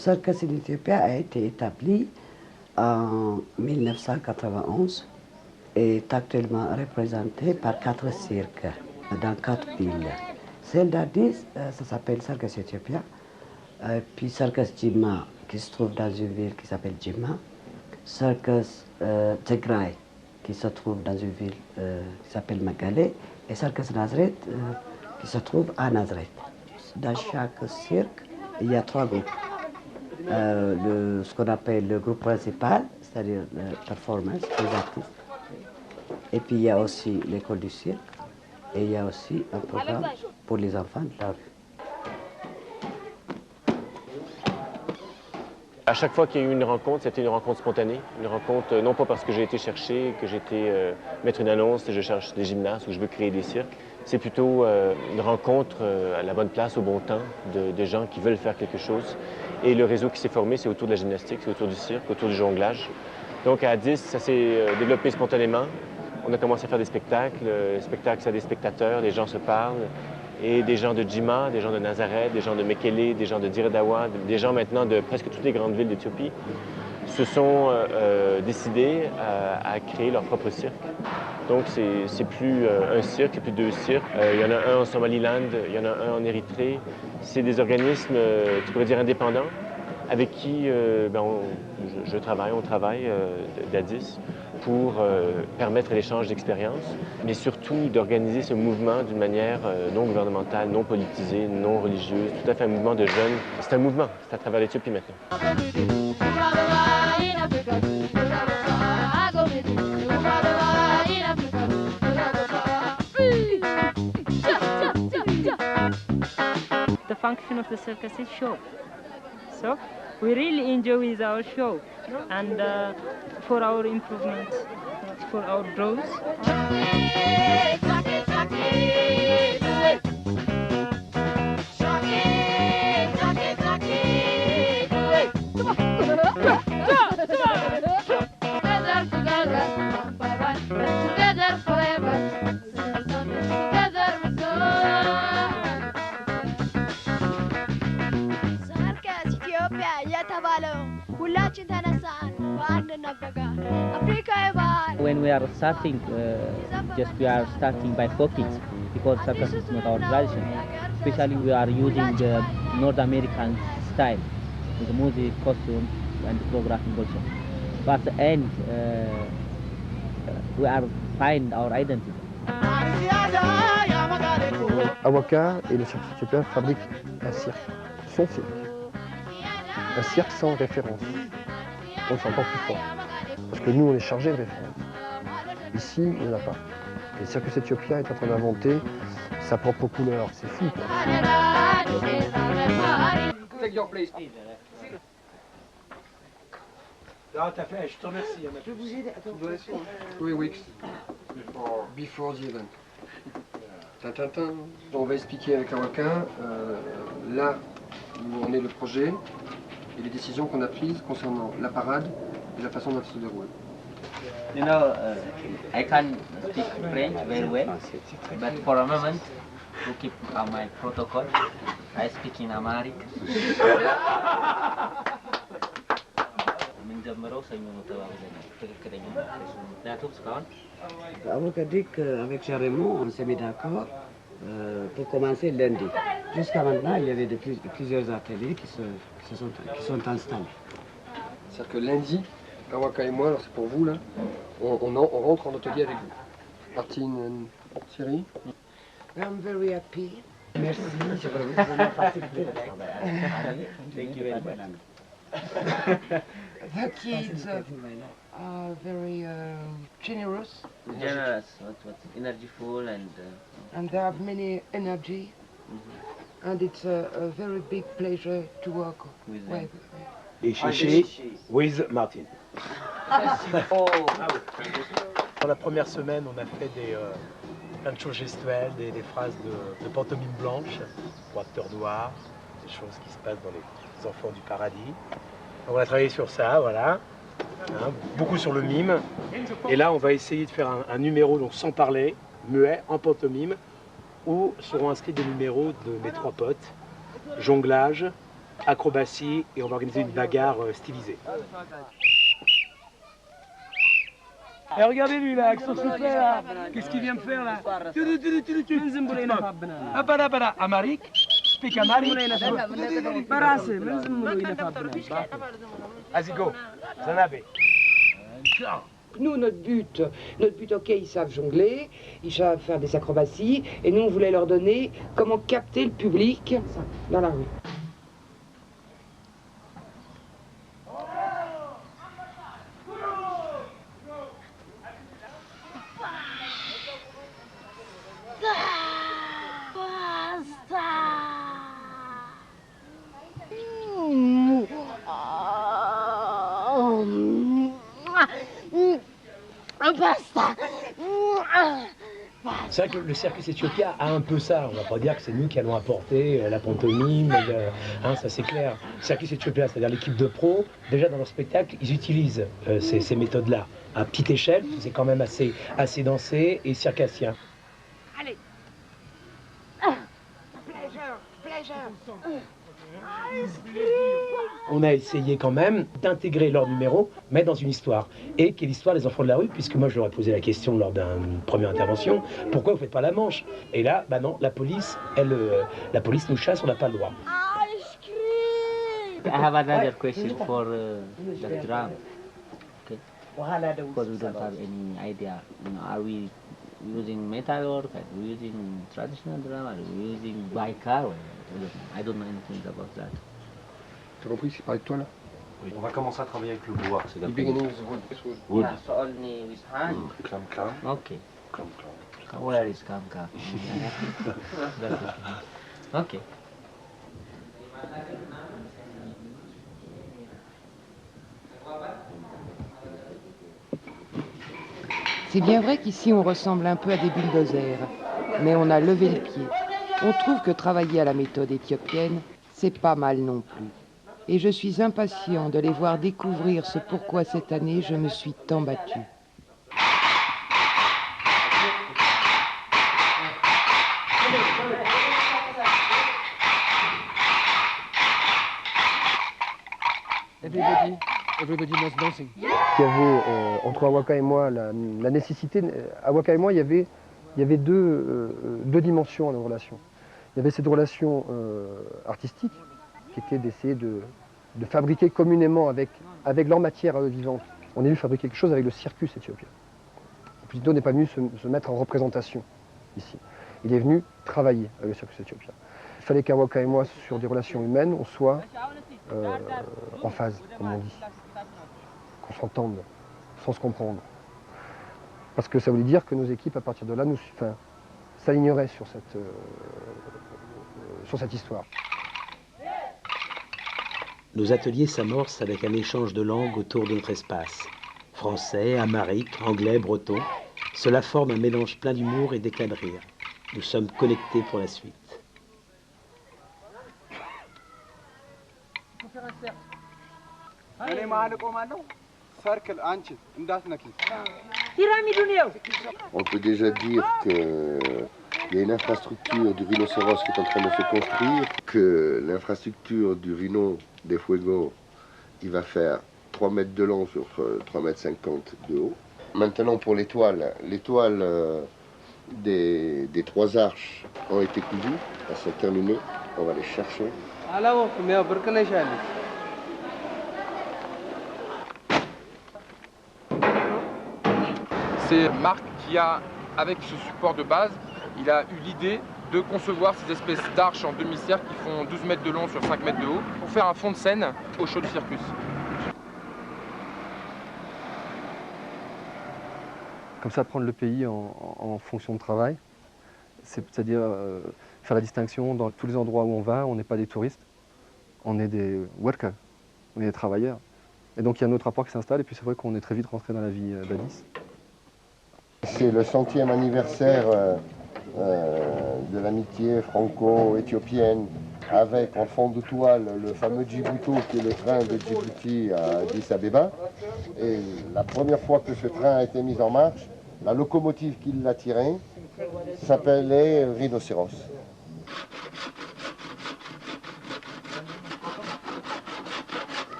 Circus in Ethiopia a été établi en 1991 et est actuellement représenté par 4 cirques dans 4 villes. Celle d'Addis, ça s'appelle Circus Ethiopia, puis Circus Jimma qui se trouve dans une ville qui s'appelle Jimma, Circus Tigray qui se trouve dans une ville qui s'appelle Magale et Circus Nazareth qui se trouve à Nazareth. Dans chaque cirque, il y a 3 groupes. Ce qu'on appelle le groupe principal, c'est-à-dire le performance, les artistes. Et puis il y a aussi l'école du cirque et il y a aussi un programme pour les enfants de la rue. À chaque fois qu'il y a eu une rencontre, c'était une rencontre spontanée. Une rencontre, non pas parce que j'ai été chercher, que j'ai été mettre une annonce et je cherche des gymnases ou je veux créer des cirques. C'est plutôt une rencontre à la bonne place, au bon temps, de gens qui veulent faire quelque chose. Et le réseau qui s'est formé, c'est autour de la gymnastique, c'est autour du cirque, autour du jonglage. Donc à Addis, ça s'est développé spontanément. On a commencé à faire des spectacles. Spectacles, ça a des spectateurs, les gens se parlent. Et des gens de Jimma, des gens de Nazareth, des gens de Mekele, des gens de Dire Dawa, des gens maintenant de presque toutes les grandes villes d'Éthiopie se sont décidés à créer leur propre cirque. Donc c'est plus un cirque, c'est plus 2 cirques. Il y en a un en Somaliland, il y en a un en Érythrée. C'est des organismes, tu pourrais dire, indépendants, avec qui on travaille d'Addis pour permettre l'échange d'expériences, mais surtout d'organiser ce mouvement d'une manière non gouvernementale, non politisée, non religieuse, tout à fait un mouvement de jeunes. C'est un mouvement, c'est à travers l'Éthiopie maintenant. The function of the circus is show. So we really enjoy with our show and for our improvement, for our growth. When we are starting, we are starting by pockets because circus is not our tradition. Especially we are using the North American style with the music, costume, and the programming also. But at the end, we are find our identity. Awaka et le cirque éthiopien fabriquent un cirque, son cirque. Un cirque sans référence. Donc c'est encore plus fort. Parce que nous, on est chargé de référence. Ici, il n'y en a pas. Et le circus éthiopien est en train d'inventer sa propre couleur. C'est fou, quoi. Take your place. Ah, t'as fait, je te remercie. Je vais vous aider. 3 weeks before the event. Tintin. On va expliquer avec Awaka là où en est le projet et les décisions qu'on a prises concernant la parade et la façon dont elle se déroule. You know, I can speak French very well, but for a moment, to keep my protocol, I speak in Amharic. Awaka dit qu'avec Jérémon, on s'est mis d'accord pour commencer lundi. Jusqu'à maintenant, il y avait plusieurs ateliers qui sont installés. C'est-à-dire que lundi, Awaka et moi, alors c'est pour vous là, on rentre en atelier avec vous. Martine et Thierry. I'm very happy. Merci, je vous faciliter le travail. Thank you very much. The kids are very generous. Generous, energyful, and they have many energy. And it's a very big pleasure to work with them. Et Chéché with Martin. Dans la première semaine, on a fait plein de choses gestuelles, des phrases de pantomime blanche, pour acteurs noirs, des choses qui se passent dans les enfants du paradis. Donc on a travaillé sur ça, voilà, beaucoup sur le mime. Et là, on va essayer de faire un numéro donc sans parler, muet, en pantomime, où seront inscrits des numéros de mes 3 potes, jonglage, acrobatie et on va organiser une bagarre stylisée. Et regardez lui là, avec son soufflet là, qu'est-ce qu'il vient me faire là? Amarik, speak Amarik. Vas-y go, Zanabe. Nous, notre but, ok, ils savent jongler, ils savent faire des acrobaties, et nous, on voulait leur donner comment capter le public dans la rue. C'est vrai que le Circus Ethiopia a un peu ça, on va pas dire que c'est nous qui allons apporter la pantomime, ça c'est clair. Le Circus Ethiopia, c'est-à-dire l'équipe de pros, déjà dans leur spectacle, ils utilisent ces méthodes-là. À petite échelle, c'est quand même assez dansé et circassien. Allez. On a essayé quand même d'intégrer leur numéro, mais dans une histoire. Et quelle histoire des enfants de la rue? Puisque moi je leur ai posé la question lors d'une première intervention, pourquoi vous faites pas la manche? Et là, bah non, la police nous chasse, on n'a pas le droit. I have another question for the drum. Okay. Because we don't have any idea. Are we using metal work? Are we using traditional drum? Are we using bicar? I don't know anything about that. Tu as compris, c'est parler de toi là? Oui. On va commencer à travailler avec le bois. C'est The beginning is wood. wood. Yeah, so only with hand. Clam clam. Okay. Clam clam. Where is Kamka? Okay. C'est bien vrai qu'ici on ressemble un peu à des bulldozers, mais on a levé le pied. On trouve que travailler à la méthode éthiopienne, c'est pas mal non plus. Et je suis impatient de les voir découvrir ce pourquoi cette année je me suis tant battue. Everybody was dancing. Il y avait entre Awaka et moi la nécessité. Awaka et moi, il y avait deux dimensions à nos relations. Il y avait cette relation artistique qui était d'essayer de fabriquer communément avec leur matière à eux vivante. On est venu fabriquer quelque chose avec le circus éthiopien. Plutôt n'est pas venu se mettre en représentation ici. Il est venu travailler avec le circus éthiopien. Il fallait qu'Awaka et moi, sur des relations humaines, on soit en phase, comme on dit. Qu'on s'entende, sans se comprendre. Parce que ça voulait dire que nos équipes, à partir de là, s'aligneraient sur cette histoire. Nos ateliers s'amorcent avec un échange de langues autour de notre espace. Français, amharique, anglais, breton. Cela forme un mélange plein d'humour et d'éclat de rire. Nous sommes connectés pour la suite. On peut déjà dire qu'il y a une infrastructure du rhinocéros qui est en train de se construire, que l'infrastructure du rhino des Fuego, il va faire 3 mètres de long sur 3,50 mètres de haut. Maintenant pour l'étoile, des 3 arches ont été cousues, elles sont terminées, on va les chercher. C'est Marc qui a, avec ce support de base, il a eu l'idée de concevoir ces espèces d'arches en demi-cercle qui font 12 mètres de long sur 5 mètres de haut pour faire un fond de scène au show du circus. Comme ça, prendre le pays en fonction de travail, c'est-à-dire faire la distinction dans tous les endroits où on va, on n'est pas des touristes, on est des workers, on est des travailleurs. Et donc il y a un autre rapport qui s'installe et puis c'est vrai qu'on est très vite rentré dans la vie d'Addis. C'est le 100e anniversaire de l'amitié franco-éthiopienne avec en fond de toile le fameux Djibouti qui est le train de Djibouti à Addis Abeba. Et la première fois que ce train a été mis en marche, la locomotive qui l'a tiré s'appelait Rhinocéros.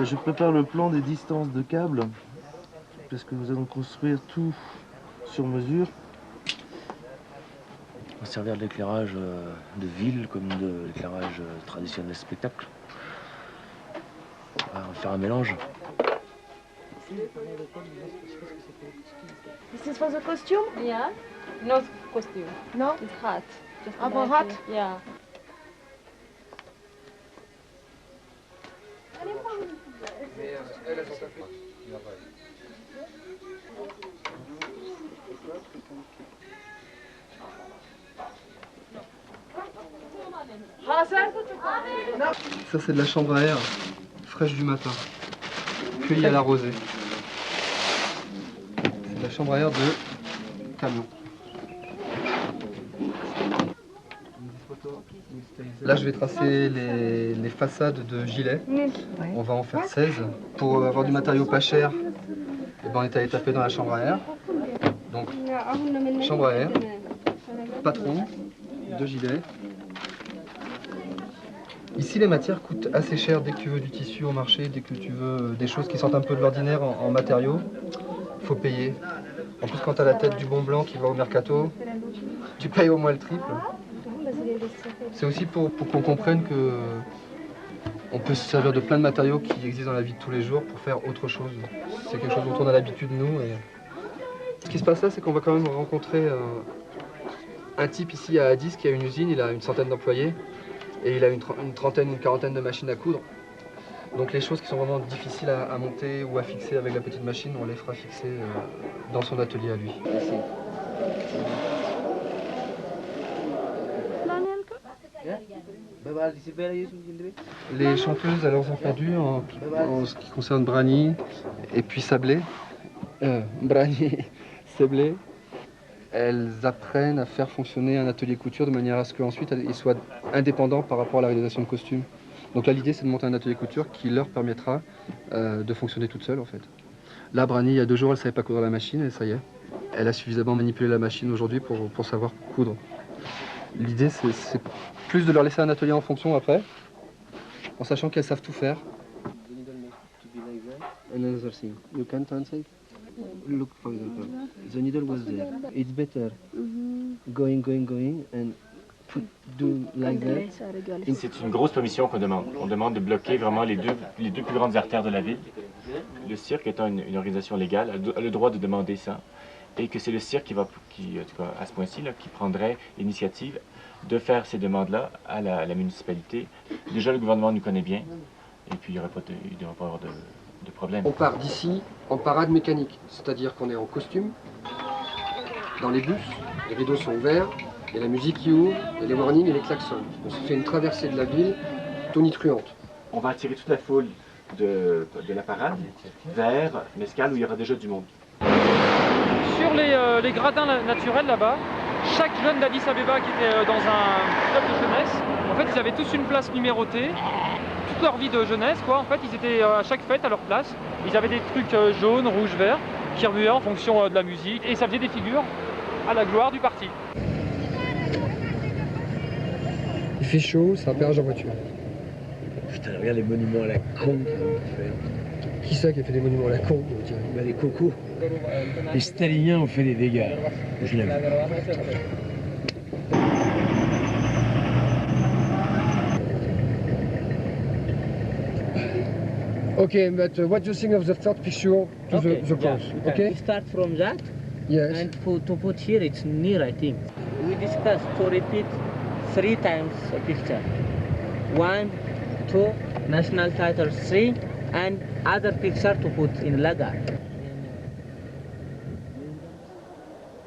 Je prépare le plan des distances de câbles, parce que nous allons construire tout sur mesure. On va servir de l'éclairage de ville comme de l'éclairage traditionnel spectacle. On va faire un mélange. This is for the costume? Yeah. No costume. No? It's hat. Just Ah, like, for hat? Yeah. Ça c'est de la chambre à air fraîche du matin, cueillie à la rosée. C'est de la chambre à air de camion. Là je vais tracer les façades de gilets. On va en faire 16. Pour avoir du matériau pas cher, et ben on est allé taper dans la chambre à air. Donc chambre à air, patron, 2 gilets. Ici, les matières coûtent assez cher dès que tu veux du tissu au marché, dès que tu veux des choses qui sortent un peu de l'ordinaire en matériaux. Il faut payer. En plus, quand tu as la tête du bon blanc qui va au mercato, tu payes au moins le triple. C'est aussi pour qu'on comprenne que on peut se servir de plein de matériaux qui existent dans la vie de tous les jours pour faire autre chose. C'est quelque chose dont on a l'habitude, nous. Et... Ce qui se passe là, c'est qu'on va quand même rencontrer un type ici à Addis qui a une usine, il a une centaine d'employés. Et il a une trentaine, une quarantaine de machines à coudre. Donc les choses qui sont vraiment difficiles à monter ou à fixer avec la petite machine, on les fera fixer dans son atelier à lui. Les chanteuses, elles ont perdu en ce qui concerne Brani et puis Sablé. Brani, Sablé. Elles apprennent à faire fonctionner un atelier couture de manière à ce qu'ensuite ils soient indépendants par rapport à la réalisation de costumes. Donc là l'idée c'est de monter un atelier couture qui leur permettra de fonctionner toute seule en fait. Là Brani il y a 2 jours elle ne savait pas coudre la machine et ça y est. Elle a suffisamment manipulé la machine aujourd'hui pour savoir coudre. L'idée c'est plus de leur laisser un atelier en fonction après, en sachant qu'elles savent tout faire. Another thing, you can translate? Look, for example, the needle was there. It's better going, and do like that. C'est une grosse permission qu'on demande. On demande de bloquer vraiment les deux plus grandes artères de la ville. Le cirque étant une organisation légale a le droit de demander ça. Et que c'est le cirque qui, en tout cas à ce point-ci, qui prendrait l'initiative de faire ces demandes-là à la municipalité. Déjà, le gouvernement nous connaît bien. Et puis, il ne devrait pas avoir de problème. On part d'ici en parade mécanique, c'est-à-dire qu'on est en costume, dans les bus, les rideaux sont ouverts, il y a la musique qui ouvre, il y a les warnings et les klaxons. On se fait une traversée de la ville tonitruante. On va attirer toute la foule de la parade vers Mescale où il y aura déjà du monde. Sur les gradins naturels là-bas, chaque jeune d'Addis Abeba qui était dans un club de jeunesse, en fait ils avaient tous une place numérotée. Toute leur vie de jeunesse, quoi, en fait, ils étaient à chaque fête à leur place. Ils avaient des trucs jaunes, rouges, verts, qui remuaient en fonction de la musique. Et ça faisait des figures à la gloire du parti. Il fait chaud, c'est un péage en voiture. Putain, regarde les monuments à la con qu'ils ont fait. Qui c'est qui a fait des monuments à la con? Bah, les cocos. Les staliniens ont fait des dégâts. Je l'aime. Okay, but what do you think of the third picture to the pose? Yeah, Okay. We start from that. Yes. And to put here, it's near, I think. We discussed to repeat 3 times a picture. 1, 2, national title 3, and other picture to put in Laga.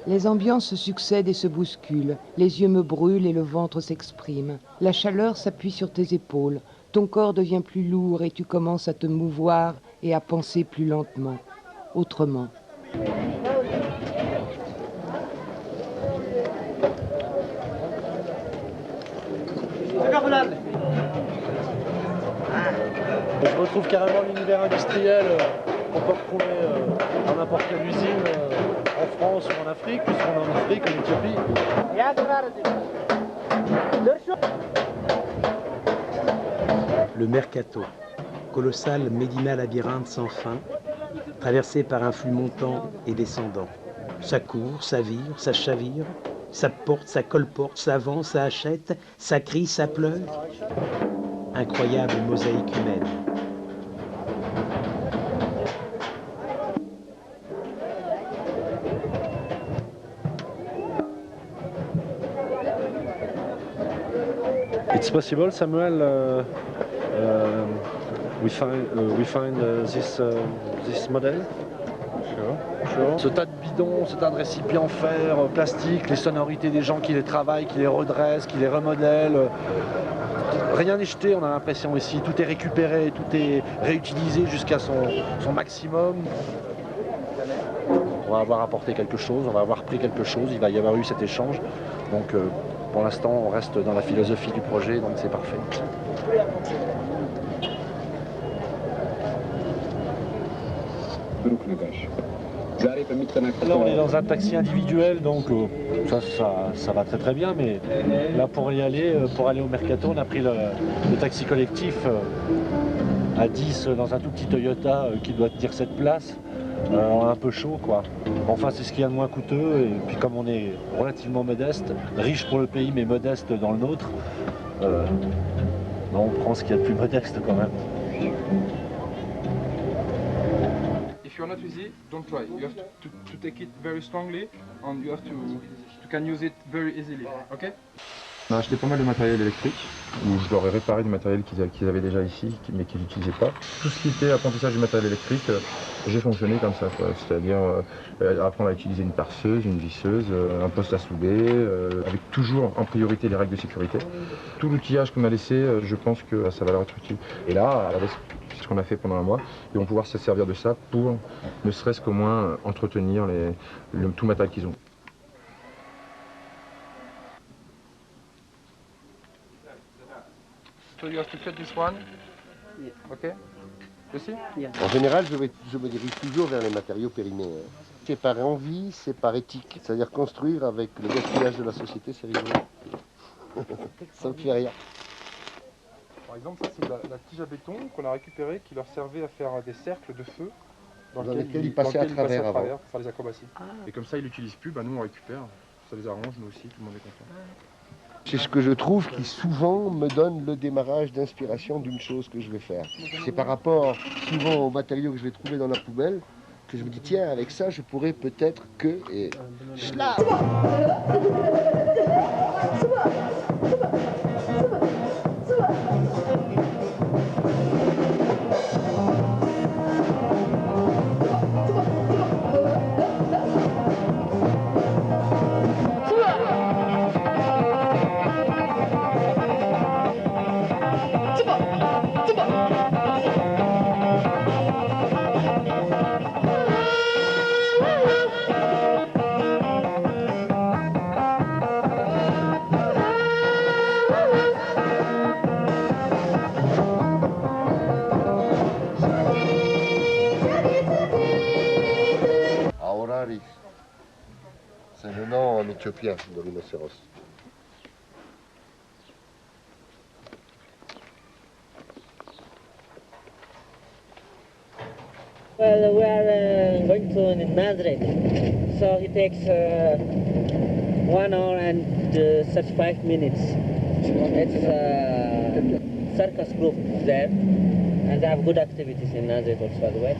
Les ambiances se succèdent et se bousculent. Les yeux me brûlent et le ventre s'exprime. La chaleur s'appuie sur tes épaules. Ton corps devient plus lourd et tu commences à te mouvoir et à penser plus lentement, autrement. Je retrouve carrément l'univers industriel qu'on peut retrouver dans n'importe quelle usine en France ou en Afrique, ou soit en Afrique, en Éthiopie. Le mercato, colossal Médina labyrinthe sans fin, traversé par un flux montant et descendant. Ça court, ça vire, ça chavire, ça porte, ça colporte, ça vend, ça achète, ça crie, ça pleure. Incroyable mosaïque humaine. It's possible, Samuel. We find this model. Sure. Ce tas de bidons, ce tas de récipients en fer, plastique, les sonorités des gens qui les travaillent, qui les redressent, qui les remodèlent. Rien n'est jeté, on a l'impression ici. Tout est récupéré, tout est réutilisé jusqu'à son maximum. On va avoir apporté quelque chose, on va avoir pris quelque chose, il va y avoir eu cet échange. Donc pour l'instant, on reste dans la philosophie du projet, donc c'est parfait. Là, on est dans un taxi individuel, donc ça va très bien, mais là, pour y aller, pour aller au Mercato, on a pris le taxi collectif à 10 dans un tout petit Toyota qui doit tenir 7 places, un peu chaud, quoi. Enfin, c'est ce qu'il y a de moins coûteux, et puis comme on est relativement modeste, riche pour le pays, mais modeste dans le nôtre, on prend ce qu'il y a de plus modeste quand même. If you're not easy, don't try. You have to take it very strongly, and you have to can use it very easily. Okay? On a acheté pas mal de matériel électrique, où je leur ai réparé du matériel qu'ils avaient déjà ici, mais qu'ils n'utilisaient pas. Tout ce qui était apprentissage du matériel électrique, j'ai fonctionné comme ça, c'est-à-dire apprendre à utiliser une perceuse, une visseuse, un poste à souder, avec toujours en priorité les règles de sécurité. Tout l'outillage qu'on a laissé, je pense que ça va leur être utile. Et là, c'est ce qu'on a fait pendant un mois, ils vont pouvoir se servir de ça pour, ne serait-ce qu'au moins, entretenir tout le matériel qu'ils ont. So you have to cut this one. Okay? You see? En général, je me dirige toujours vers les matériaux périmés. C'est par envie, c'est par éthique. C'est-à-dire construire avec le gaspillage de la société, c'est rigolo. Ça me fait rire. Par exemple, ça c'est la tige à béton qu'on a récupérée qui leur servait à faire des cercles de feu dans lesquels ils passaient à travers pour faire les acrobaties. Et comme ça, ils l'utilisent plus, nous on récupère. Ça les arrange, nous aussi, tout le monde est content. C'est ce que je trouve qui souvent me donne le démarrage d'inspiration d'une chose que je vais faire. C'est par rapport souvent aux matériaux que je vais trouver dans la poubelle que je me dis tiens, avec ça je pourrais peut-être que... Et... C'est le nom en éthiopien de rhinocéros. Well, we are going to Nazareth, so it takes 1 hour and 35 minutes. It's a circus group there, and they have good activities in Nazareth also as well.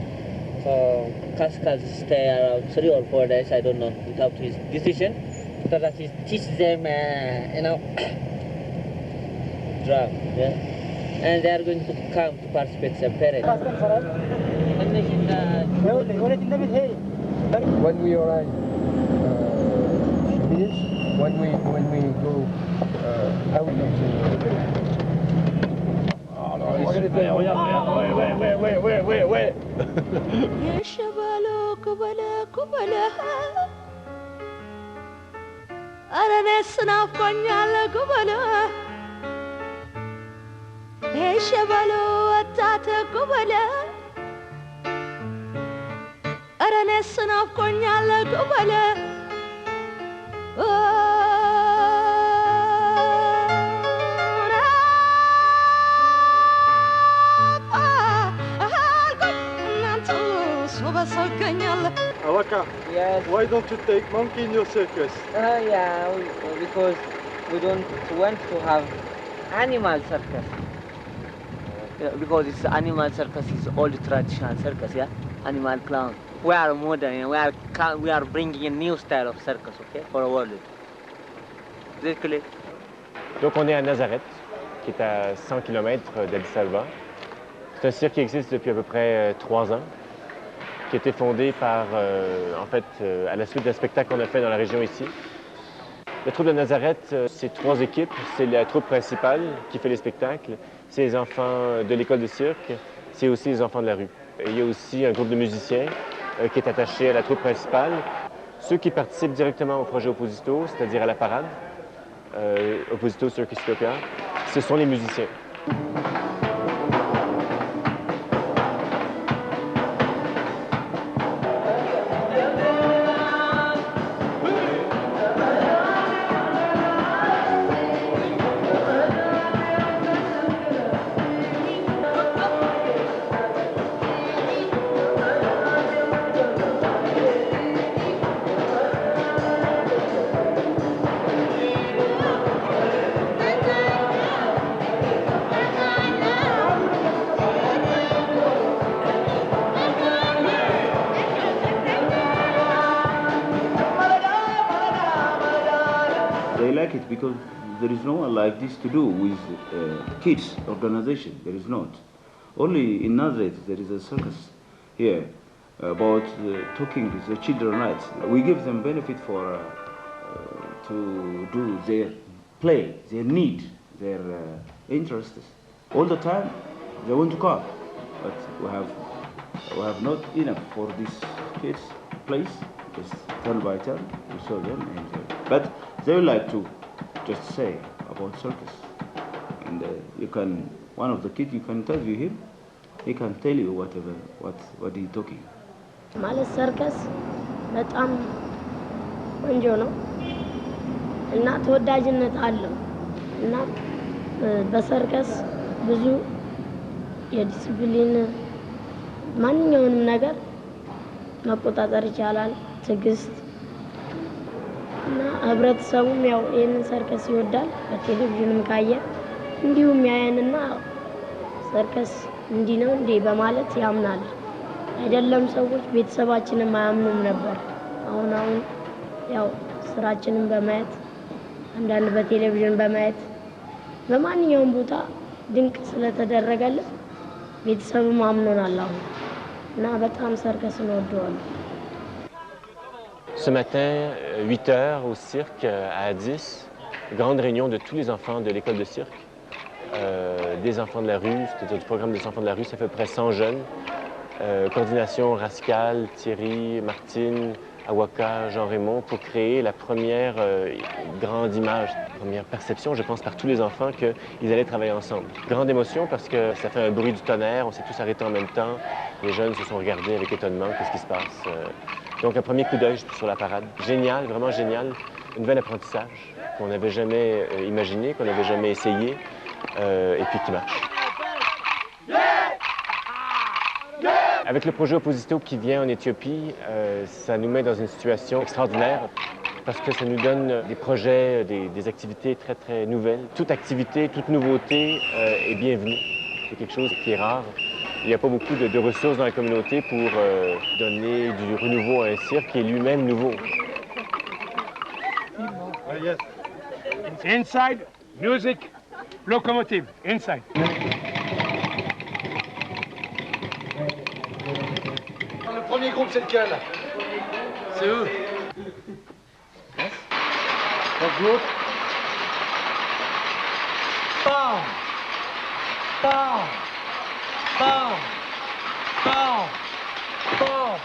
So Cascas stay around 3 or 4 days, I don't know, it's up to his decision, so that he teaches them, drum, yeah? And they are going to come to participate in some parade. When we arrive, when we go out of the... Ouais. Why don't you take monkey in your circus? Yeah, because we don't want to have animal circus. Because it's animal circus is old traditional circus, yeah? Animal clown. We are modern, we are bringing a new style of circus, okay, for the world. Is it clear? Donc on est à Nazareth, qui est à 100 km d'Addis Abeba. C'est un cirque qui existe depuis à peu près 3 ans, qui a été fondé par, à la suite d'un spectacle qu'on a fait dans la région ici. La troupe de Nazareth, c'est 3 équipes. C'est la troupe principale qui fait les spectacles, c'est les enfants de l'école de cirque, c'est aussi les enfants de la rue. Et il y a aussi un groupe de musiciens qui est attaché à la troupe principale. Ceux qui participent directement au projet Opposito, c'est-à-dire à la parade, Opposito Circus Ethiopia, ce sont les musiciens. They like it because there is no one like this to do with kids organization. There is not. Only in Nazareth there is a circus here about talking with the children rights. We give them benefit for to do their play, their need, their interests. All the time they want to come, but we have not enough for these kids place. Just turn by turn, we show them, but they would like to just say about circus. And you can, one of the kids, you can interview him, he can tell you whatever, what he's talking. ማለት ሰርከስ በጣም ቆንጆ ነው እና ተወዳጅነት አለው እና በሰርከስ ብዙ የዲሲፕሊን ማንኛውንም ነገር መቆጣጠር ይቻላል ትግስት እና ህብረተሰቡም ያው ይሄንን ሰርከስ ይወዳል በቴሌቪዥንም ካየ እንዲሁም ያየንና ሰርከስ እንዲህ ነው እንዴ በማለት ያምናል አይደለም ሰዎች ቤተሰባችንን ማያምኑም ነበር አሁን ያው ስራችንን በማየት አንዳንድ በቴሌቪዥን በማየት በማንኛውም ቦታ ድንቅ ስለተደረገልን ቤተሰብም አምኖናል አሁን እና በጣም ሰርከስን ወደዋለሁ Ce matin, 8 heures au cirque à Addis, grande réunion de tous les enfants de l'école de cirque, des enfants de la rue, c'est-à-dire du programme des enfants de la rue, ça fait près 100 jeunes. Coordination Rascal, Thierry, Martine, Awaka, Jean-Raymond, pour créer la première grande image, la première perception, je pense, par tous les enfants qu'ils allaient travailler ensemble. Grande émotion parce que ça fait un bruit du tonnerre, on s'est tous arrêtés en même temps, les jeunes se sont regardés avec étonnement, qu'est-ce qui se passe. Donc un premier coup d'œil sur la parade. Génial, vraiment génial, un nouvel apprentissage qu'on n'avait jamais imaginé, qu'on n'avait jamais essayé, et puis qui marche. Avec le projet Opposito qui vient en Éthiopie, ça nous met dans une situation extraordinaire parce que ça nous donne des projets, des activités très très nouvelles. Toute activité, toute nouveauté est bienvenue. C'est quelque chose qui est rare. Il n'y a pas beaucoup de ressources dans la communauté pour donner du renouveau à un cirque qui est lui-même nouveau. Yes. Inside, music, locomotive, inside. Le premier groupe, c'est lequel? C'est eux. Yes. First group. Bam! Bam! Bam! Bam! Bam!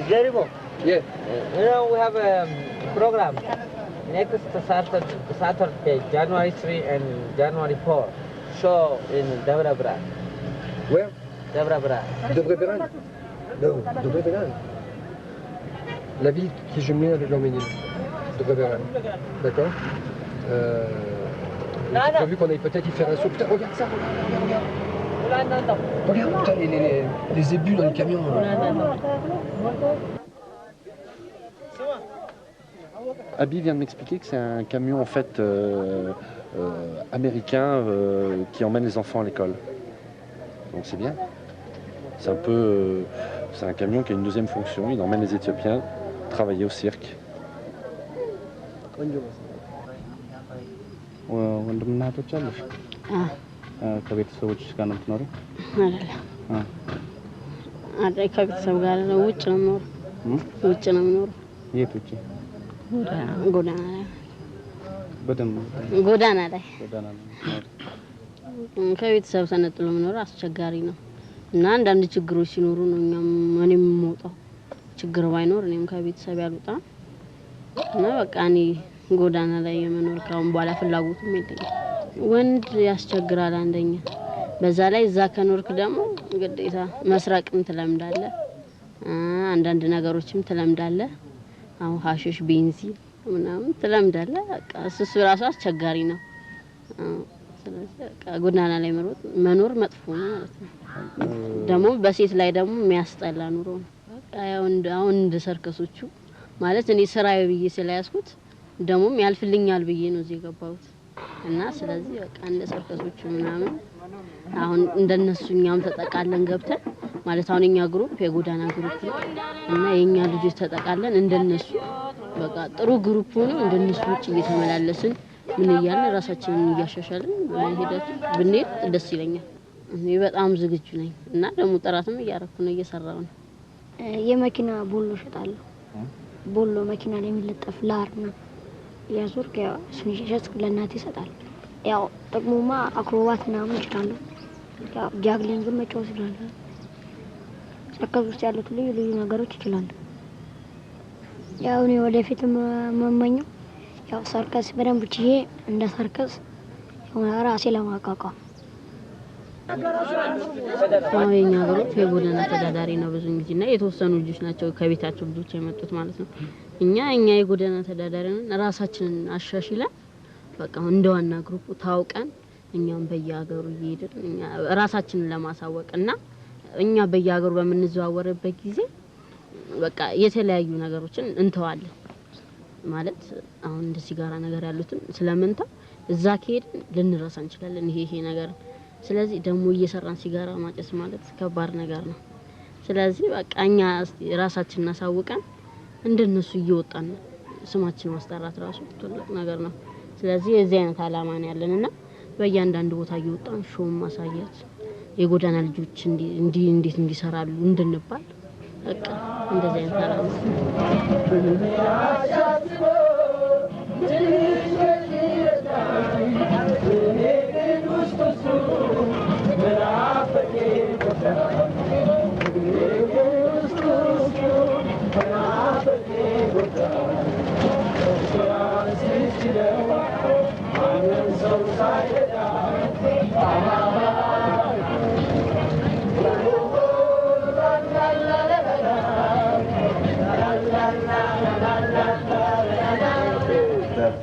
Jerimo. Yeah. You know, we have a program next Saturday, January 3 and January 4, show in Devra Bra. Where? Devra Bra. Dobreveran. Non, Dobreveran. La ville qui est jumelée avec l'Arménie. Dobreveran. D'accord. J'ai prévu qu'on aille peut-être y faire un saut. Putain, regarde ça, regarde. Regarde, putain, les ébus dans le camion. Abby vient de m'expliquer que c'est un camion en fait américain qui emmène les enfants à l'école. Donc c'est bien. C'est un peu, c'est un camion qui a une deuxième fonction. Il emmène les Éthiopiens travailler au cirque. ወንድምና እህቶች አሉሽ? ከቤተሰቦችሽ ጋር ነው የምትኖሪው? አይደለም። ከቤተሰብ ጋር ነው። ውጭ ነው የምኖረው። ውጭ ነው የምኖረው። የት ውጭ? ጎዳና ላይ። በደምብ ጎዳና ላይ። ጎዳና ላይ። ከቤተሰብ ተነጥሎ መኖር አስቸጋሪ ነው እና አንዳንድ ችግሮች ሲኖሩ ነው እኔም የምወጣው። ችግር ባይኖር እኔም ከቤተሰብ ያልወጣ እና በቃ እኔ ጎዳና ላይ የመኖር ካሁን በኋላ ፍላጎቱም የለኝም። ወንድ ያስቸግራል አንደኛ። በዛ ላይ እዛ ከኖርክ ደግሞ ግዴታ መስራቅም ትለምዳለህ። አንዳንድ ነገሮችም ትለምዳለህ። አሁን ሀሽሽ ቤንዚን ምናምን ትለምዳለህ። በቃ እሱ ራሱ አስቸጋሪ ነው። ስለዚህ በቃ ጎዳና ላይ መኖር መጥፎ ነው ማለት ነው። ደግሞ በሴት ላይ ደግሞ የሚያስጠላ ኑሮ ነው። በቃ አሁን እንደ ሰርከሶቹ ማለት እኔ ስራዬ ብዬ ስለያዝኩት ደሞም ያልፍልኛል ብዬ ነው እዚህ ገባሁት እና ስለዚህ በቃ እንደ ሰርከሶቹ ምናምን አሁን እንደነሱኛም ተጠቃለን ገብተን ማለት አሁን እኛ ግሩፕ የጎዳና ግሩፕ ነው እና የኛ ልጆች ተጠቃለን እንደነሱ በቃ ጥሩ ግሩፕ ሆኖ እንደነሱ ውጭ እየተመላለስን ምን እያልን ራሳችንን እያሻሻልን ሄደት ብንሄድ ደስ ይለኛል። እኔ በጣም ዝግጁ ነኝ እና ደግሞ ጥራትም እያረኩ ነው እየሰራው ነው። የመኪና ቦሎ ሸጣለሁ። ቦሎ መኪና ላይ የሚለጠፍ ላር ነው ያዞርክ ያው ስንሸጥ ለእናቴ ይሰጣል። ያው ጥቅሙማ አክሮባት ምናምን ይችላል። ያው ጃግሊንግ መጫወት ይችላል። ሰርከስ ውስጥ ያሉት ልዩ ነገሮች ይችላል። ያው እኔ ወደፊት መመኘው ያው ሰርከስ በደንብ ችዬ እንደ ሰርከስ የሆነ ራሴ ለማቋቋም የኛ ግሩፕ የጎዳና ተዳዳሪ ነው ብዙ ጊዜና የተወሰኑ ልጆች ናቸው ከቤታቸው ልጆች የመጡት ማለት ነው። እኛ የጎዳና ተዳዳሪ ነን። ራሳችንን አሻሽለን በቃ እንደዋና ግሩፕ ታውቀን እኛም በየሀገሩ እየሄድን እኛ ራሳችንን ለማሳወቅና እኛ በየሀገሩ በመንዘዋወርበት ጊዜ በቃ የተለያዩ ነገሮችን እንተዋለን ማለት አሁን እንደ ሲጋራ ነገር ያሉትን ስለምንታ እዛ ከሄድን ልንረሳ እንችላለን ይሄ ነገር። ስለዚህ ደግሞ እየሰራን ሲጋራ ማጨስ ማለት ከባድ ነገር ነው። ስለዚህ በቃ እኛ ራሳችንን አሳውቀን እንደነሱ እየወጣን ስማችን ማስጠራት ራሱ ትልቅ ነገር ነው። ስለዚህ የዚህ አይነት አላማ ነው ያለንና በእያንዳንዱ ቦታ እየወጣን ሾው ማሳየት የጎዳና ልጆች እንዴት እንዲሰራሉ እንድንባል በቃ እንደዚህ አይነት አላማ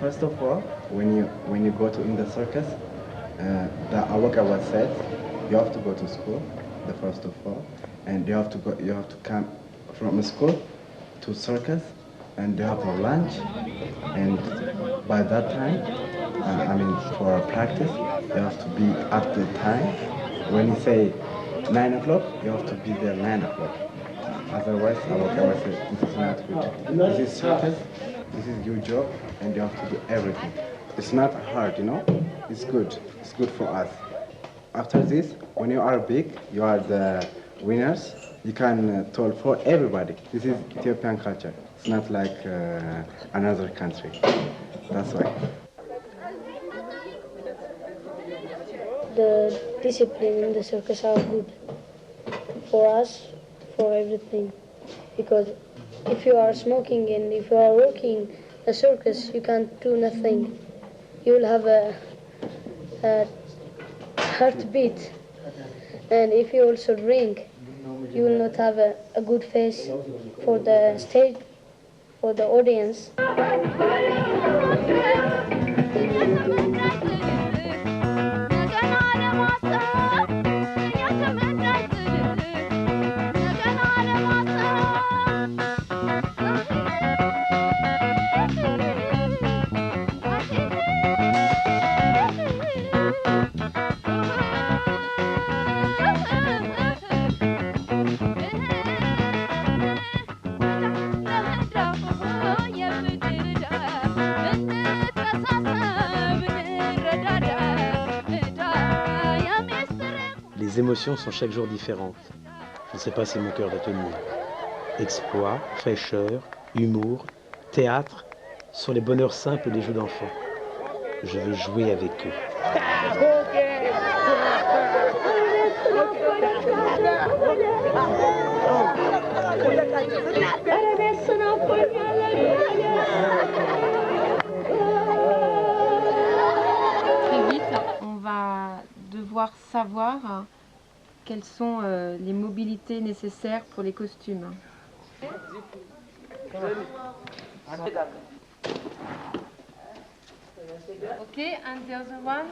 First of all, when you go to in the circus, the Awakawa said you have to go to school, the first of all, and you have to come from school to circus, and you have a lunch, and by that time, for practice, you have to be at the time. When you say 9 o'clock, you have to be there 9 o'clock. Otherwise, Awakawa said this is not good. This is circus. This is your job, and you have to do everything. It's not hard, It's good. It's good for us. After this, when you are big, you are the winners. You can tell for everybody. This is Ethiopian culture. It's not like another country. That's why. The discipline in the circus are good for us, for everything, because if you are smoking and if you are working a circus, you can't do nothing. You will have a heartbeat, and if you also drink, you will not have a good face for the stage, for the audience. Les émotions sont chaque jour différentes. Je ne sais pas si mon cœur va tenir. Exploit, fraîcheur, humour, théâtre sont les bonheurs simples des jeux d'enfants. Je veux jouer avec eux. Très vite, on va devoir savoir quelles sont les mobilités nécessaires pour les costumes. Ok, and the other one?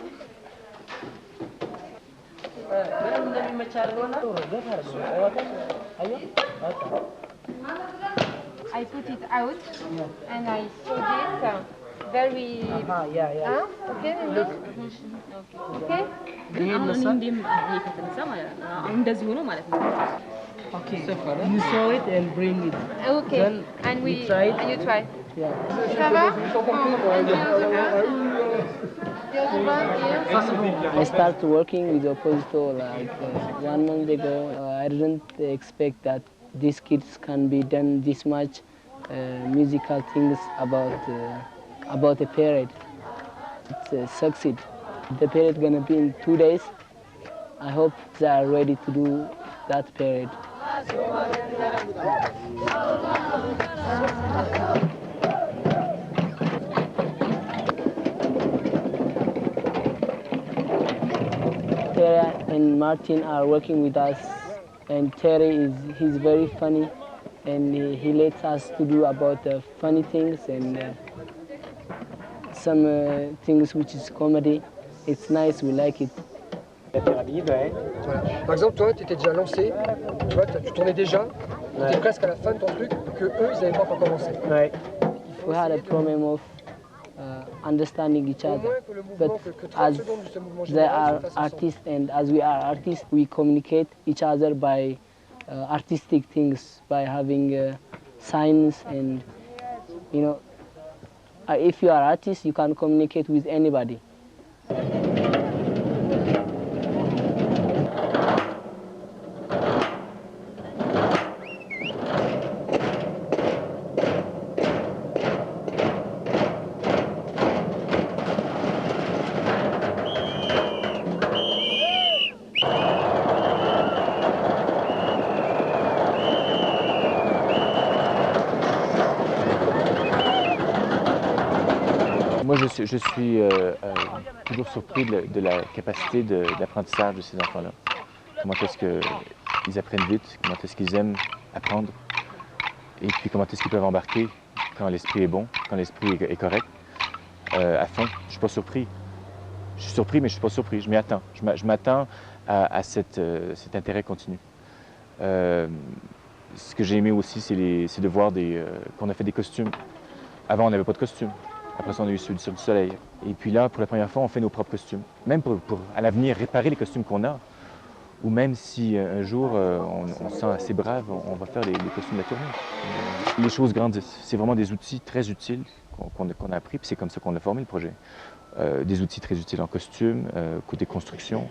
I put it out and I saw this very... Okay, look. Okay? Okay. You saw it and bring it. Okay. Then and we try it. And you try. Yeah. Ça va? And the other one here? I started working with Opposito like 1 month ago. I didn't expect that these kids can be done this much musical things about a parade. It's succeed. The parade gonna be in 2 days. I hope they are ready to do that parade. Terry and Martin are working with us, and Terry he's very funny, and he lets us to do about funny things and some things which is comedy. It's nice, we like it. Voilà. Par exemple, toi, tu étais déjà lancé, tu vois, tu tournais déjà, tu étais presque à la fin de ton truc, que eux, ils n'avaient pas encore commencé. We had a problem of understanding each other, but as they are artists and as we are artists, we communicate each other by artistic things, by having signs, and you know, if you are artist, you can communicate with anybody. Moi, je suis toujours surpris de la capacité d'apprentissage de ces enfants-là. Comment est-ce qu'ils apprennent vite, comment est-ce qu'ils aiment apprendre, et puis comment est-ce qu'ils peuvent embarquer quand l'esprit est bon, quand l'esprit est correct, à fond. Je ne suis pas surpris. Je suis surpris, mais je ne suis pas surpris. Je m'y attends. Je m'attends à cet intérêt continu. Ce que j'ai aimé aussi, c'est de voir qu'on a fait des costumes. Avant, on n'avait pas de costumes. Après ça, on a eu ceux du Cirque du Soleil. Et puis là, pour la première fois, on fait nos propres costumes. Même pour à l'avenir, réparer les costumes qu'on a. Ou même si un jour, on se sent assez brave, on va faire les costumes de la tournée. Les choses grandissent. C'est vraiment des outils très utiles qu'on a appris. Puis c'est comme ça qu'on a formé le projet. Des outils très utiles en costume, côté construction,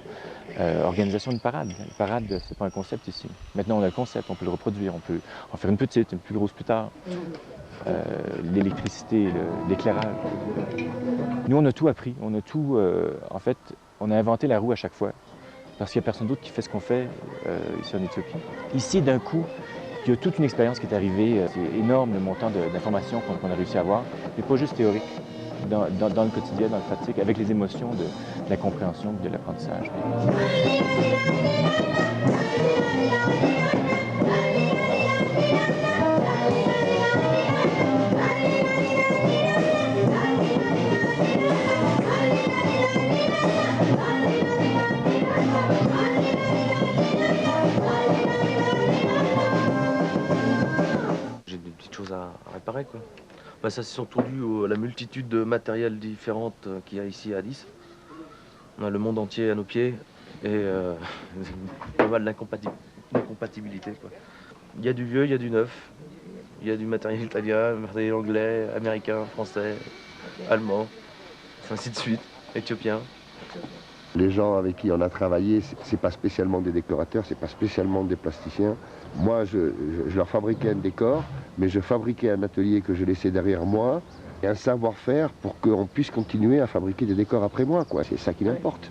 organisation d'une parade. Une parade, c'est pas un concept ici. Maintenant, on a le concept, on peut le reproduire. On peut en faire une petite, une plus grosse plus tard. L'électricité, l'éclairage. Nous, on a tout appris. On a tout, en fait, on a inventé la roue à chaque fois. Parce qu'il n'y a personne d'autre qui fait ce qu'on fait ici en Éthiopie. Ici, d'un coup, Il y a toute une expérience qui est arrivée, c'est énorme le montant d'informations qu'on a réussi à avoir, mais pas juste théorique, dans le quotidien, dans le pratique, avec les émotions de la compréhension, de l'apprentissage. J'ai des petites choses à réparer, quoi. Bah, ça c'est surtout dû à la multitude de matériels différents qu'il y a ici à Addis. On a le monde entier à nos pieds et pas mal d'incompatibilité, quoi. Il y a du vieux, il y a du neuf, il y a du matériel italien, matériel anglais, américain, français, allemand, ainsi de suite, éthiopien. Les gens avec qui on a travaillé, c'est pas spécialement des décorateurs, c'est pas spécialement des plasticiens. Moi, je leur fabriquais un décor, mais je fabriquais un atelier que je laissais derrière moi et un savoir-faire pour qu'on puisse continuer à fabriquer des décors après moi, quoi. C'est ça qui m'importe.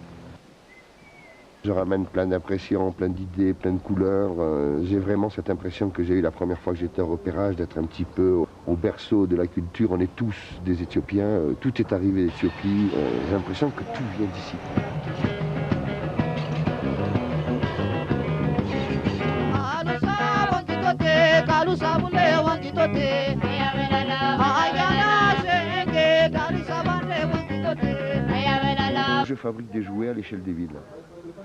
Je ramène plein d'impressions, plein d'idées, plein de couleurs. J'ai vraiment cette impression que j'ai eue la première fois que j'étais au repérage, d'être un petit peu au berceau de la culture. On est tous des Éthiopiens, tout est arrivé d'Éthiopie. J'ai l'impression que tout vient d'ici. Je fabrique des jouets à l'échelle des villes.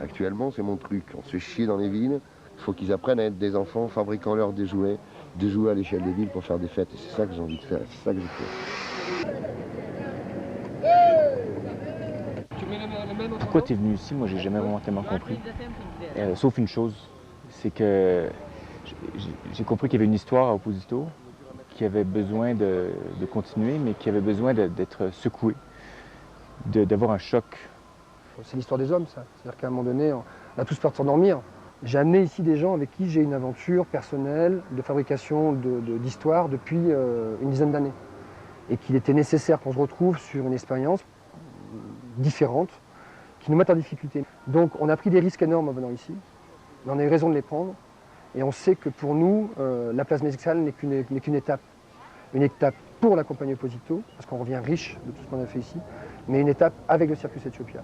Actuellement, c'est mon truc. On se fait chier dans les villes. Il faut qu'ils apprennent à être des enfants, fabriquant-leur des jouets à l'échelle des villes pour faire des fêtes. Et c'est ça que j'ai envie de faire. C'est ça que je fais. Pourquoi tu es venu ici? Moi, j'ai jamais vraiment tellement compris. Sauf une chose, c'est que j'ai compris qu'il y avait une histoire à Opposito, qui avait besoin de continuer, mais qui avait besoin d'être secoué, d'avoir un choc. C'est l'histoire des hommes, ça. C'est-à-dire qu'à un moment donné, on a tous peur de s'endormir. J'ai amené ici des gens avec qui j'ai une aventure personnelle de fabrication d'histoire depuis une dizaine d'années. Et qu'il était nécessaire qu'on se retrouve sur une expérience différente, qui nous mette en difficulté. Donc on a pris des risques énormes en venant ici, mais on a eu raison de les prendre. Et on sait que pour nous, la place musicale n'est qu'une étape. Une étape pour la compagnie Opposito, parce qu'on revient riche de tout ce qu'on a fait ici, mais une étape avec le Circus Ethiopia.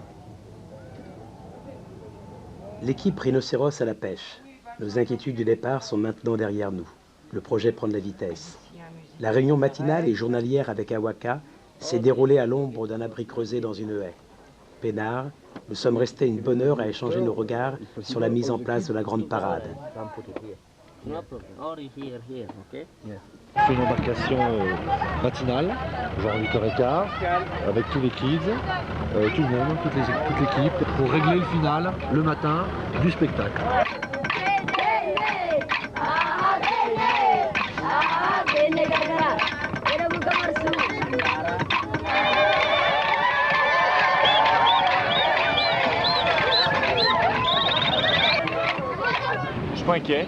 L'équipe Rhinocéros à la pêche. Nos inquiétudes du départ sont maintenant derrière nous. Le projet prend de la vitesse. La réunion matinale et journalière avec Awaka s'est déroulée à l'ombre d'un abri creusé dans une haie. Peinard, nous sommes restés une bonne heure à échanger nos regards sur la mise en place de la grande parade. C'est une embarcation matinale, genre 8h15, avec tous les kids, tout le monde, toute l'équipe, pour régler le final, le matin, du spectacle. Je suis pas inquiet.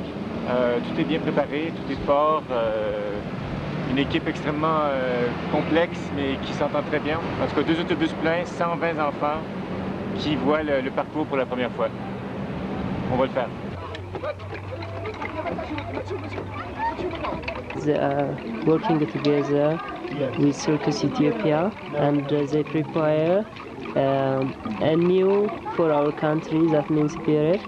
Tout est bien préparé, tout est fort. Une équipe extrêmement complexe, mais qui s'entend très bien. En tout cas, 2 autobus pleins, 120 enfants qui voient le parcours pour la première fois. On va le faire. They are working together with Circus Ethiopia, and they prepare a new for our country, that means spirit,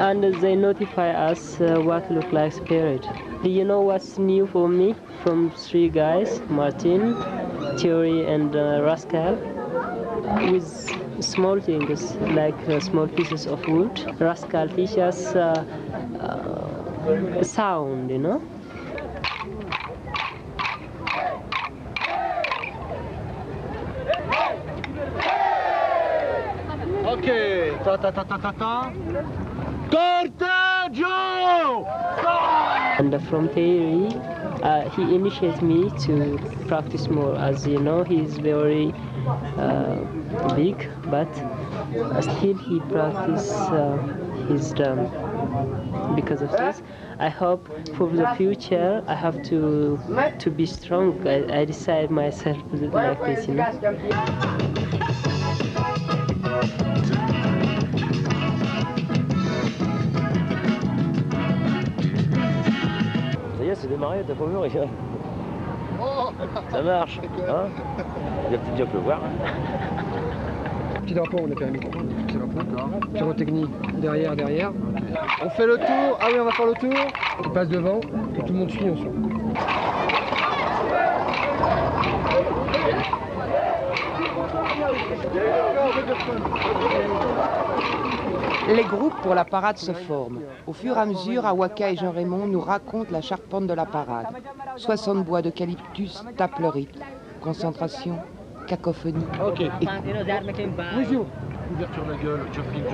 and they notify us what look like spirit. You know what's new for me? From 3 guys, Martin, Thierry and Rascal, with small things like small pieces of wood. Rascal teaches sound, you know. Okay, ta-ta-ta-ta-ta-ta. Corteggio! And from Thierry, he initiated me to practice more. As you know, he's very big, but still he practices his drum. Because of this, I hope for the future I have to be strong. I decide myself like this, you know. c'est démarré, t'as pas vu, regarde. Ça marche, hein? Il va peut-être bien pleuvoir. Petit drapeau, on a permis. Petit drapeau. Pyrotechnie, derrière. On fait le tour. Ah oui, on va faire le tour. On passe devant et tout le monde suit ensemble. Les groupes pour la parade se forment. Au fur et à mesure, Awaka et Jean-Raymond nous racontent la charpente de la parade. 60 bois d'eucalyptus tapent le rythme. Concentration, cacophonie. Ok. Et... Ouverture de la gueule, jumping.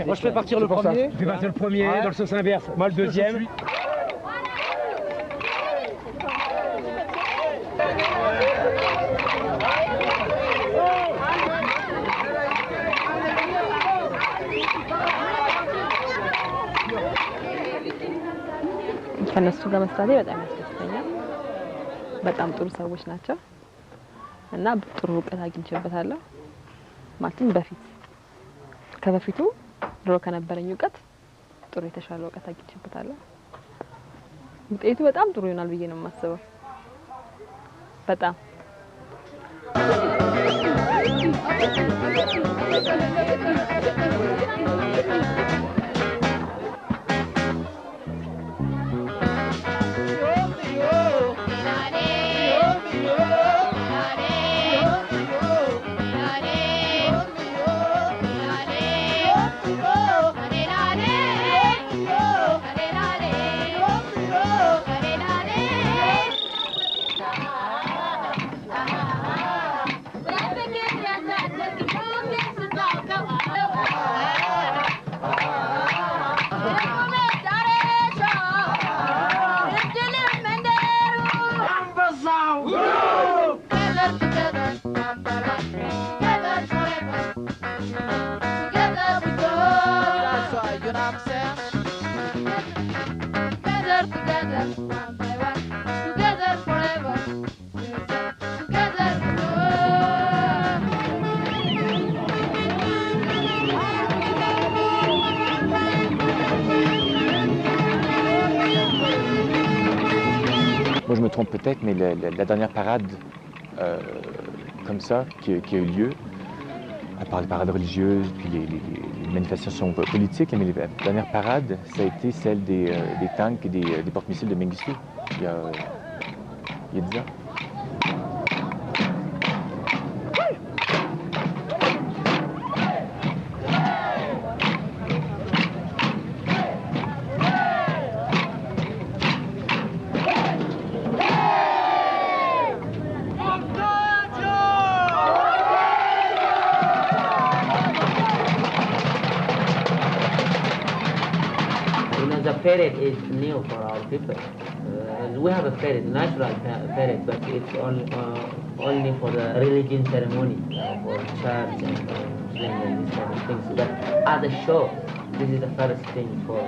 Moi je fais partir le premier. Tu fais partir le premier dans le sens inverse. Moi le deuxième. ከነሱ ጋር መስራቴ በጣም ያስደስተኛል። በጣም ጥሩ ሰዎች ናቸው እና ጥሩ እውቀት አግኝቼበታለሁ። ማለትም ከበፊቱ ድሮ ከነበረኝ እውቀት ጥሩ የተሻለ እውቀት አግኝቼበታለሁ። ውጤቱ በጣም ጥሩ ይሆናል ብዬ ነው የማስበው። በጣም Moi, je me trompe peut-être, mais la dernière parade comme ça, qui a eu lieu, à part les parades religieuses, puis les manifestations politiques, mais la dernière parade, ça a été celle des tanks et des porte-missiles de Mengistu, il y a 10 ans. The parade is new for our people. We have a parade, natural parade, but it's only for the religion ceremony, for church and Muslim and these kind of things. But as a show, this is the first thing for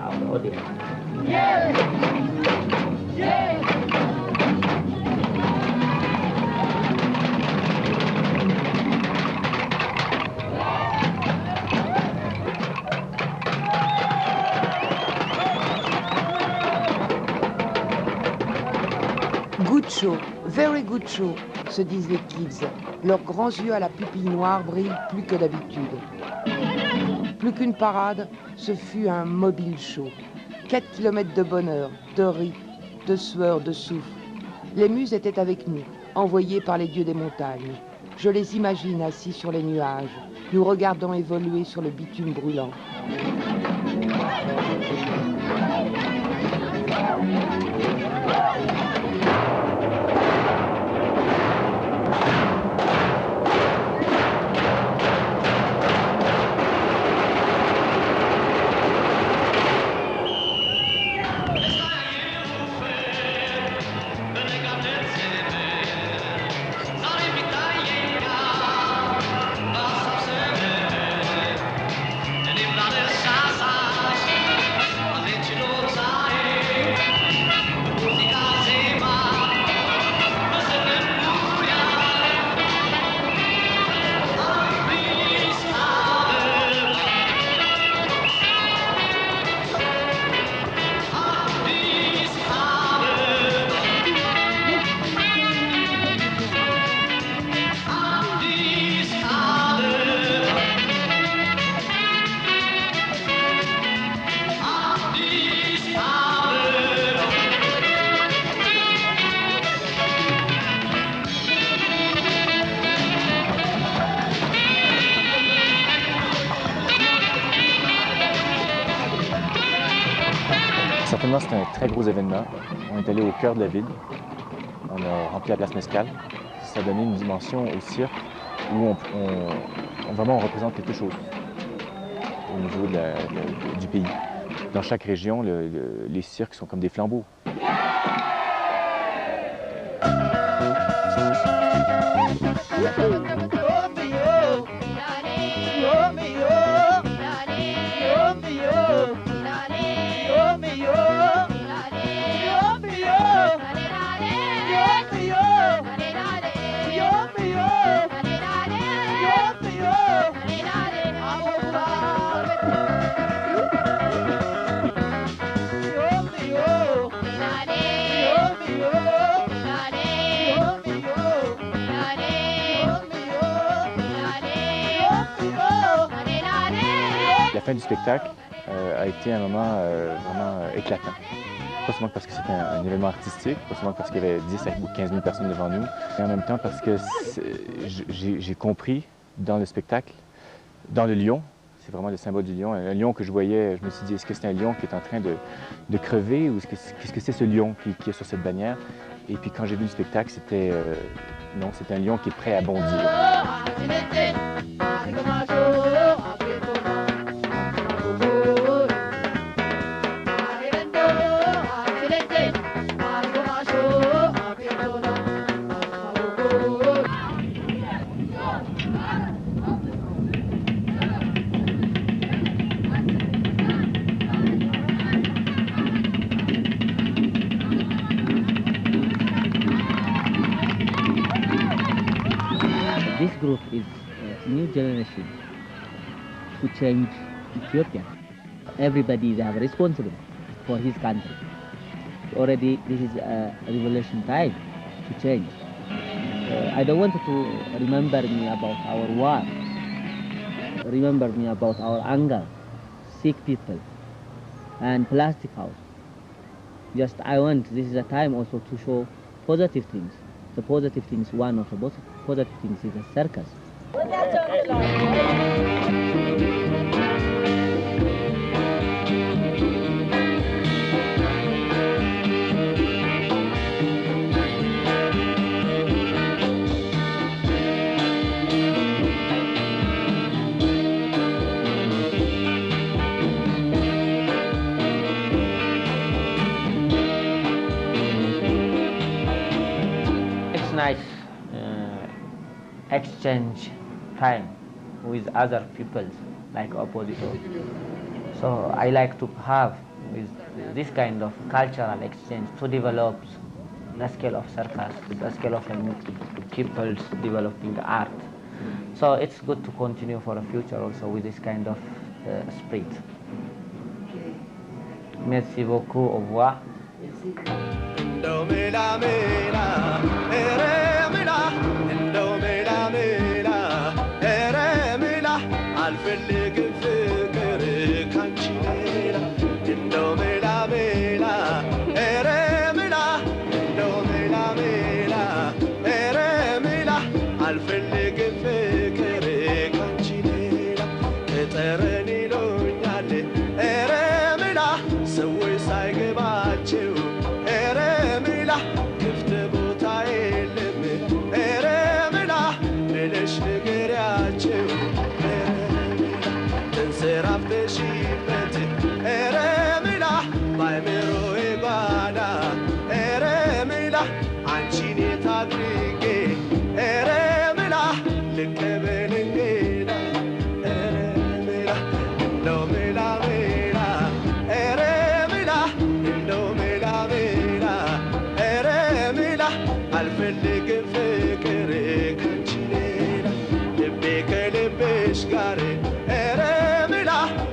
our audience. Good show, very good show, se disent les kids. Leurs grands yeux à la pupille noire brillent plus que d'habitude. Plus qu'une parade, ce fut un mobile show. 4 kilomètres de bonheur, de rythme, de sueur, de souffle. Les muses étaient avec nous, envoyées par les dieux des montagnes. Je les imagine assis sur les nuages, nous regardant évoluer sur le bitume brûlant. Premièrement, c'était un très gros événement. On est allé au cœur de la ville. On a rempli la place Mescal. Ça a donné une dimension au cirque où vraiment on représente quelque chose au niveau du pays. Dans chaque région, les cirques sont comme des flambeaux. La fin du spectacle a été un moment vraiment éclatant. Pas seulement parce que c'était un événement artistique, pas seulement parce qu'il y avait 10 ou 15 000 personnes devant nous, mais en même temps parce que j'ai compris dans le spectacle, dans le lion, c'est vraiment le symbole du lion, un lion que je voyais, je me suis dit, est-ce que c'est un lion qui est en train de crever ou qu'est-ce que c'est ce lion qui est sur cette bannière? Et puis quand j'ai vu le spectacle, c'était non, c'est un lion qui est prêt à bondir. This group is a new generation to change Ethiopia. Everybody is responsible for his country. Already this is a revolution time to change. I don't want to remember me about our war, remember me about our anger, sick people, and plastic house. Just I want, this is a time also to show positive things. The positive things, one of the positive things is a circus. It's nice exchange time with other people like oppositor. So I like to have with this kind of cultural exchange to develop the scale of circus, the scale of people developing art. So it's good to continue for the future also with this kind of spirit. Merci beaucoup, au revoir. አልፈልግም ፍቅር ካንቺ ሌላ እንደው ሜላ ሜላ ኧረ ሜላ እንደው ሜላ ሜላ ኧረ ሜላ አልፈልግም ፍቅር ካንቺ ሌላ ከጠረን ይሉኛል ኧረ ሜላ ሰዎች ሳይገባቸው ኧረ ሜላ ክፍት ቦታ የለም ኧረ ሜላ ብለሽ ንገሪያቸው ተንሰራፍተሽበት ኧረ ሜላ ባይምሮዬ ጓዳ ኧረ ሜላ አንቺን የት አድርጌ ኧረ ሜላ ልቀበል እንግዳ ኧረ ሜላ እንደው ሜላ ሜላ ኧረ ሜላ እንደው ሜላ ሜላ ኧረ ሜላ አልፈልግም ፍቅር ካንቺ ሌላ ልቤ ከልብሽ ጋር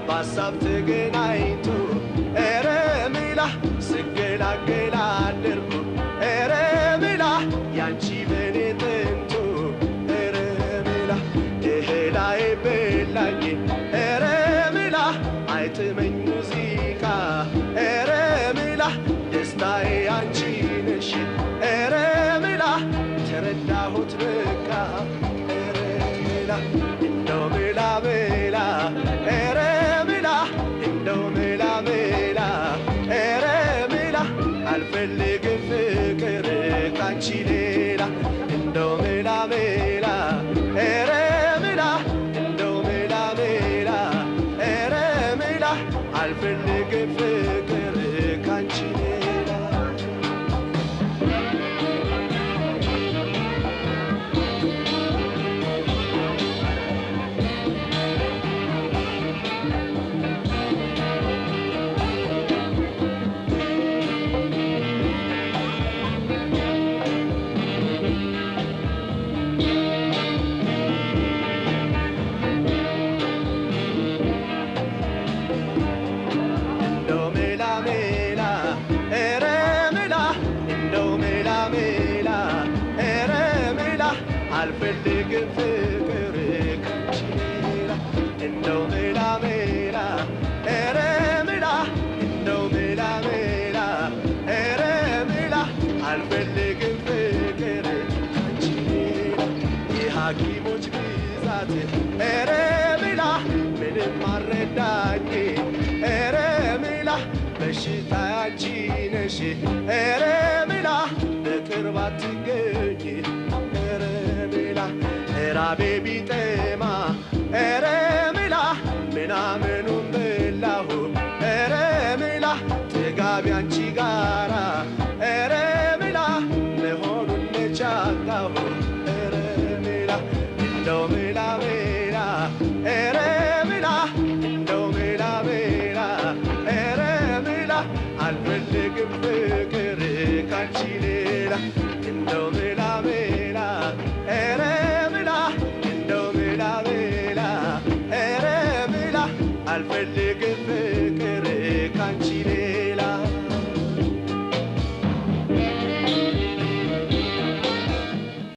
በሀሳብ ተገናኝቶ ኧረ ሜላ ስገላገል አደርኩ ኧረ ሜላ ያንቺ በኔ ጥንቱ ኧረ ሜላ እህል አይበላኝ ኧረ ሜላ አይጥመኝ ሙዚቃ ኧረ ሜላ ደስታዬ አንቺ ነሽ ኧረ ሜላ ተረዳሁት በቃ ኧረ ሜላ እንደው ሜላ ሜላ ኧረ እንደው ሜላ ሜላ ኧረ አልፈልግም ፍቅር ካንቺ ሌላ እንደው ሜላ ሜላ ኧረ ሜላ እንደው ሜላ ሜላ ኧረ ሜላ አልፈልግም ፍቅር ካንቺ ሌላ አልፈልግም ፍቅር ካንቺ ሌላ እንደው ሜላ ሜላ ኧረ ሜላ እንደው ሜላ ሜላ ኧረ ሜላ አልፈልግም ፍቅር ካንቺ ሌላ የሐኪሞች ብዛት ኧረ ሜላ ምንም አልረዳኝ ኧረ ሜላ በሽታ አንቺ ነሽ ኧረ ሜላ በቅርብ አትገኝ ራቤ ቢጠማ ኧረ ሜላ ምናምን